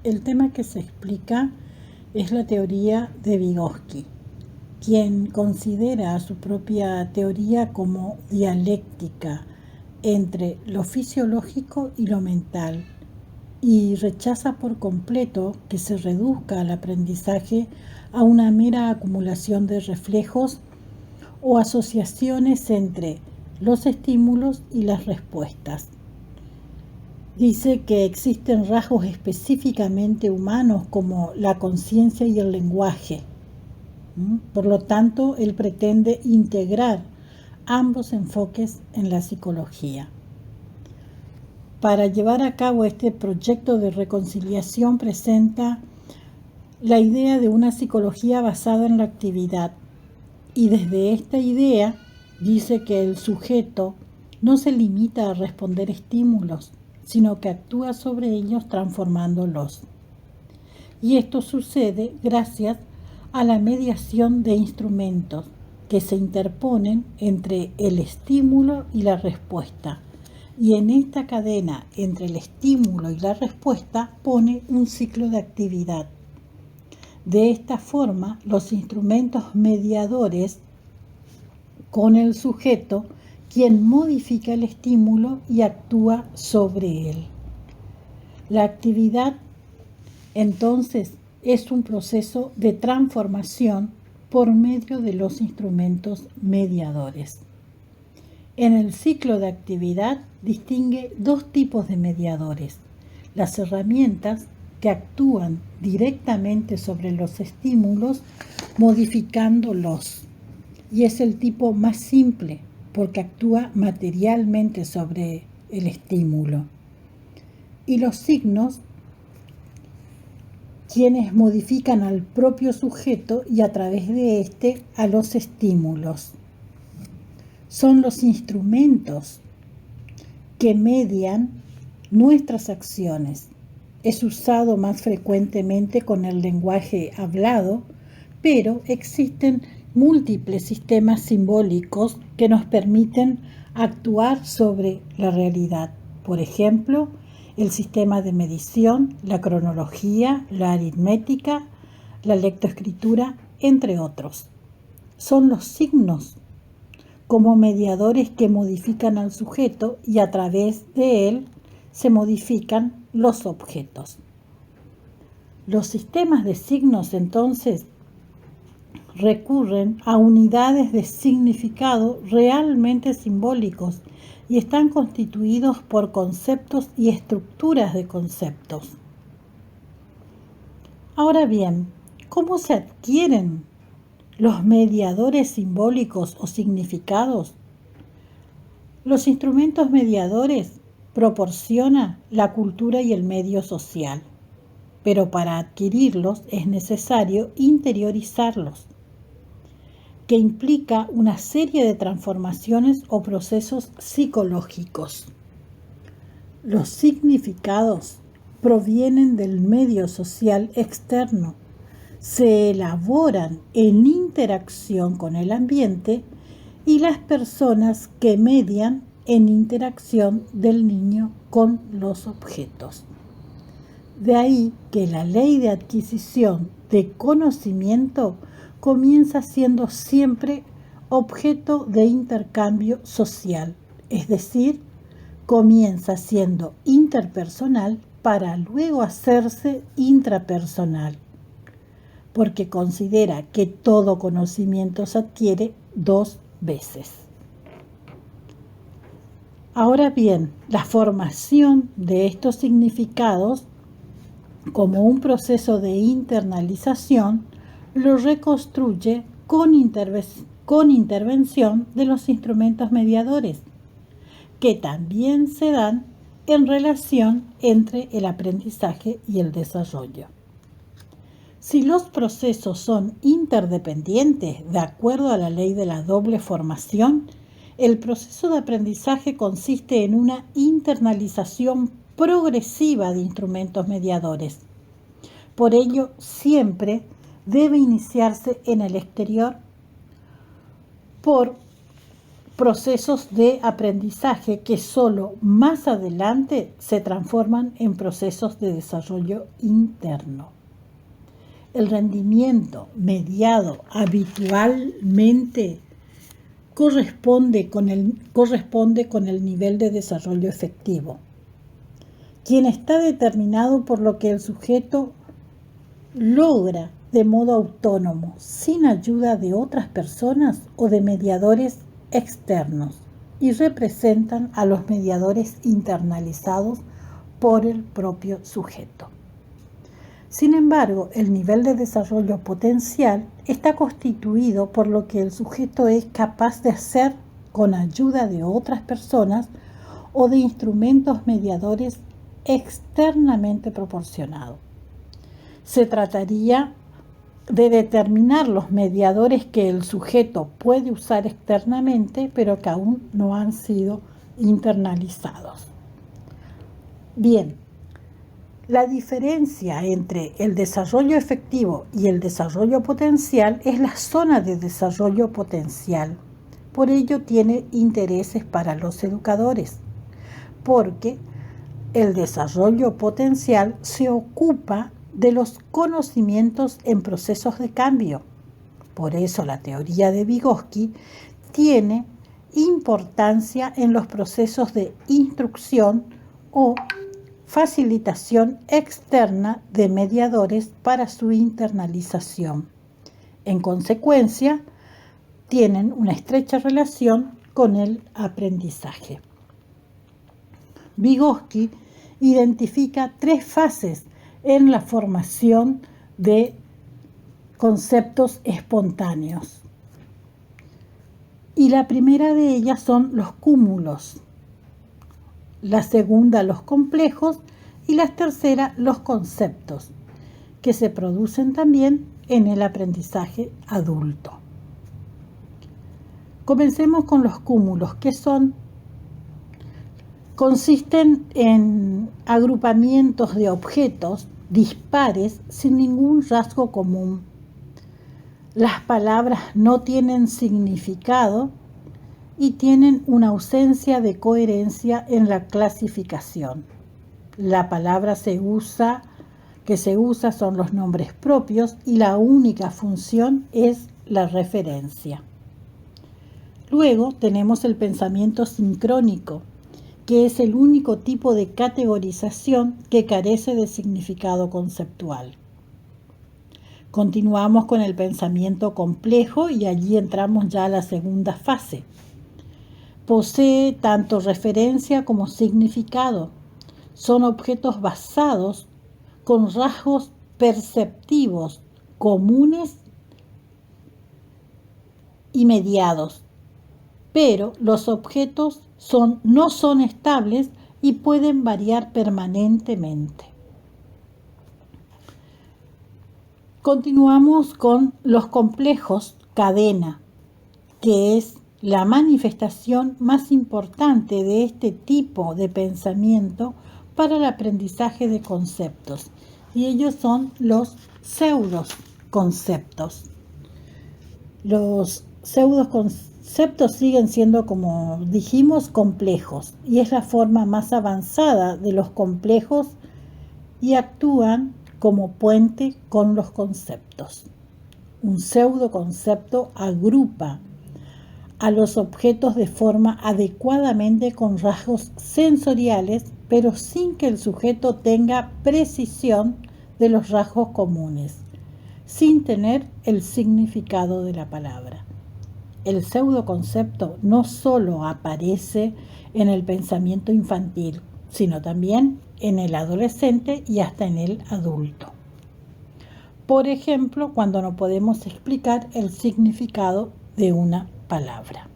El tema que se explica es la teoría de Vygotsky, quien considera su propia teoría como dialéctica entre lo fisiológico y lo mental, y rechaza por completo que se reduzca al aprendizaje a una mera acumulación de reflejos o asociaciones entre los estímulos y las respuestas. Dice que existen rasgos específicamente humanos como la conciencia y el lenguaje. Por lo tanto, él pretende integrar ambos enfoques en la psicología. Para llevar a cabo este proyecto de reconciliación presenta la idea de una psicología basada en la actividad, y desde esta idea dice que el sujeto no se limita a responder estímulos, sino que actúa sobre ellos transformándolos. Y esto sucede gracias a la mediación de instrumentos que se interponen entre el estímulo y la respuesta. Y en esta cadena entre el estímulo y la respuesta pone un ciclo de actividad. De esta forma, los instrumentos mediadores con el sujeto, quien modifica el estímulo y actúa sobre él. La actividad, entonces, es un proceso de transformación por medio de los instrumentos mediadores. En el ciclo de actividad distingue dos tipos de mediadores: las herramientas que actúan directamente sobre los estímulos modificándolos, y es el tipo más simple porque actúa materialmente sobre el estímulo, y los signos, quienes modifican al propio sujeto y a través de éste a los estímulos. Son los instrumentos que median nuestras acciones. Es usado más frecuentemente con el lenguaje hablado, pero existen múltiples sistemas simbólicos que nos permiten actuar sobre la realidad. Por ejemplo, el sistema de medición, la cronología, la aritmética, la lectoescritura, entre otros. Son los signos como mediadores que modifican al sujeto, y a través de él se modifican los objetos. Los sistemas de signos, entonces, recurren a unidades de significado realmente simbólicos y están constituidos por conceptos y estructuras de conceptos. Ahora bien, ¿cómo se adquieren los mediadores simbólicos o significados? Los instrumentos mediadores proporcionan la cultura y el medio social, pero para adquirirlos es necesario interiorizarlos, que implica una serie de transformaciones o procesos psicológicos. Los significados provienen del medio social externo, se elaboran en interacción con el ambiente y las personas que median en interacción del niño con los objetos. De ahí que la ley de adquisición de conocimiento comienza siendo siempre objeto de intercambio social, es decir, comienza siendo interpersonal para luego hacerse intrapersonal, porque considera que todo conocimiento se adquiere dos veces. Ahora bien, la formación de estos significados como un proceso de internalización lo reconstruye con intervención de los instrumentos mediadores, que también se dan en relación entre el aprendizaje y el desarrollo. Si los procesos son interdependientes de acuerdo a la ley de la doble formación, el proceso de aprendizaje consiste en una internalización progresiva de instrumentos mediadores. Por ello, siempre debe iniciarse en el exterior por procesos de aprendizaje que solo más adelante se transforman en procesos de desarrollo interno. El rendimiento mediado habitualmente corresponde con el nivel de desarrollo efectivo, quien está determinado por lo que el sujeto logra de modo autónomo, sin ayuda de otras personas o de mediadores externos, y representan a los mediadores internalizados por el propio sujeto. Sin embargo, el nivel de desarrollo potencial está constituido por lo que el sujeto es capaz de hacer con ayuda de otras personas o de instrumentos mediadores externamente proporcionados. Se trataría de determinar los mediadores que el sujeto puede usar externamente, pero que aún no han sido internalizados. Bien, la diferencia entre el desarrollo efectivo y el desarrollo potencial es la zona de desarrollo potencial. Por ello tiene intereses para los educadores, porque el desarrollo potencial se ocupa de los conocimientos en procesos de cambio. Por eso la teoría de Vygotsky tiene importancia en los procesos de instrucción o facilitación externa de mediadores para su internalización. En consecuencia, tienen una estrecha relación con el aprendizaje. Vygotsky identifica 3 fases en la formación de conceptos espontáneos. Y la primera de ellas son los cúmulos, la segunda los complejos y la tercera los conceptos, que se producen también en el aprendizaje adulto. Comencemos con los cúmulos, que consisten en agrupamientos de objetos dispares sin ningún rasgo común. Las palabras no tienen significado y tienen una ausencia de coherencia en la clasificación. La palabra que se usa son los nombres propios y la única función es la referencia. Luego tenemos el pensamiento sincrónico, que es el único tipo de categorización que carece de significado conceptual. Continuamos con el pensamiento complejo y allí entramos ya a la segunda fase. Posee tanto referencia como significado. Son objetos basados con rasgos perceptivos comunes y mediados, pero los objetos no son estables y pueden variar permanentemente. Continuamos con los complejos cadena, que es la manifestación más importante de este tipo de pensamiento para el aprendizaje de conceptos, y ellos son los pseudoconceptos. Los pseudoconceptos siguen siendo, como dijimos, complejos, y es la forma más avanzada de los complejos y actúan como puente con los conceptos. Un pseudoconcepto agrupa a los objetos de forma adecuadamente con rasgos sensoriales, pero sin que el sujeto tenga precisión de los rasgos comunes, sin tener el significado de la palabra. El pseudoconcepto no solo aparece en el pensamiento infantil, sino también en el adolescente y hasta en el adulto. Por ejemplo, cuando no podemos explicar el significado de una palabra.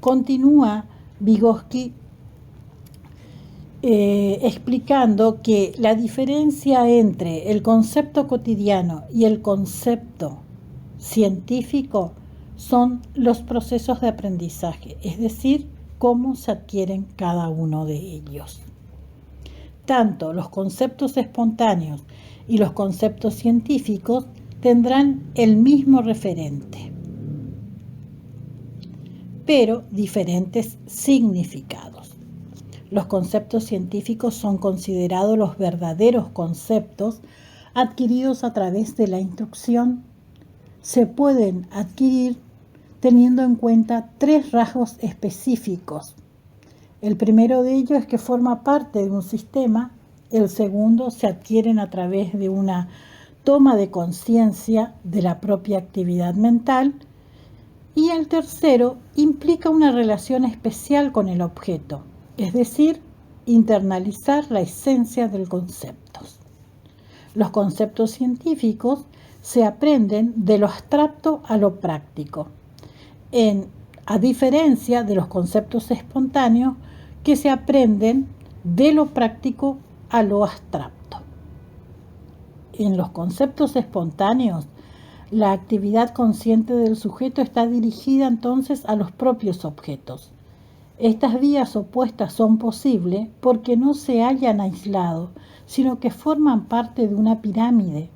Continúa Vygotsky explicando que la diferencia entre el concepto cotidiano y el concepto científico son los procesos de aprendizaje, es decir, cómo se adquieren cada uno de ellos. Tanto los conceptos espontáneos y los conceptos científicos tendrán el mismo referente, pero diferentes significados. Los conceptos científicos son considerados los verdaderos conceptos adquiridos a través de la instrucción. Se pueden adquirir teniendo en cuenta 3 rasgos específicos. El primero de ellos es que forma parte de un sistema. El segundo se adquieren a través de una toma de conciencia de la propia actividad mental. Y el tercero implica una relación especial con el objeto, es decir, internalizar la esencia del concepto. Los conceptos científicos se aprenden de lo abstracto a lo práctico, a diferencia de los conceptos espontáneos que se aprenden de lo práctico a lo abstracto. En los conceptos espontáneos, la actividad consciente del sujeto está dirigida entonces a los propios objetos. Estas vías opuestas son posibles porque no se hallan aislados, sino que forman parte de una pirámide,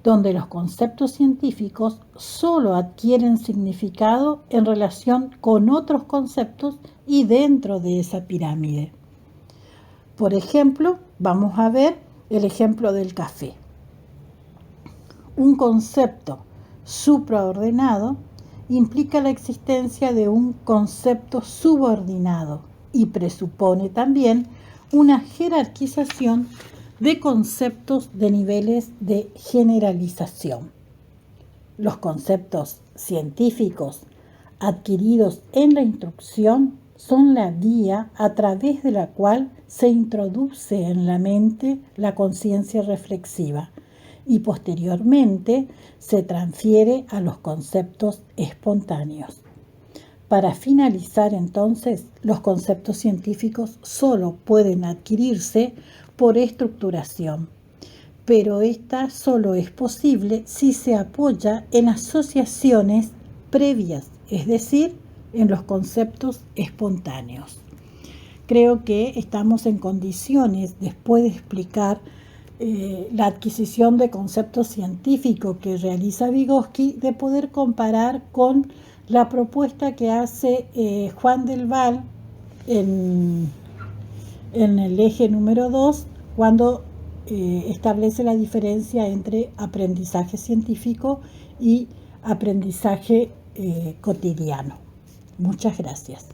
donde los conceptos científicos solo adquieren significado en relación con otros conceptos y dentro de esa pirámide. Por ejemplo, vamos a ver el ejemplo del café. Un concepto supraordenado implica la existencia de un concepto subordinado y presupone también una jerarquización de conceptos de niveles de generalización. Los conceptos científicos adquiridos en la instrucción son la vía a través de la cual se introduce en la mente la conciencia reflexiva y posteriormente se transfiere a los conceptos espontáneos. Para finalizar entonces, los conceptos científicos solo pueden adquirirse por estructuración, pero esta solo es posible si se apoya en asociaciones previas, es decir, en los conceptos espontáneos. Creo que estamos en condiciones, después de explicar la adquisición de conceptos científicos que realiza Vygotsky, de poder comparar con la propuesta que hace Juan del Val en el eje número 2, cuando establece la diferencia entre aprendizaje científico y aprendizaje cotidiano. Muchas gracias.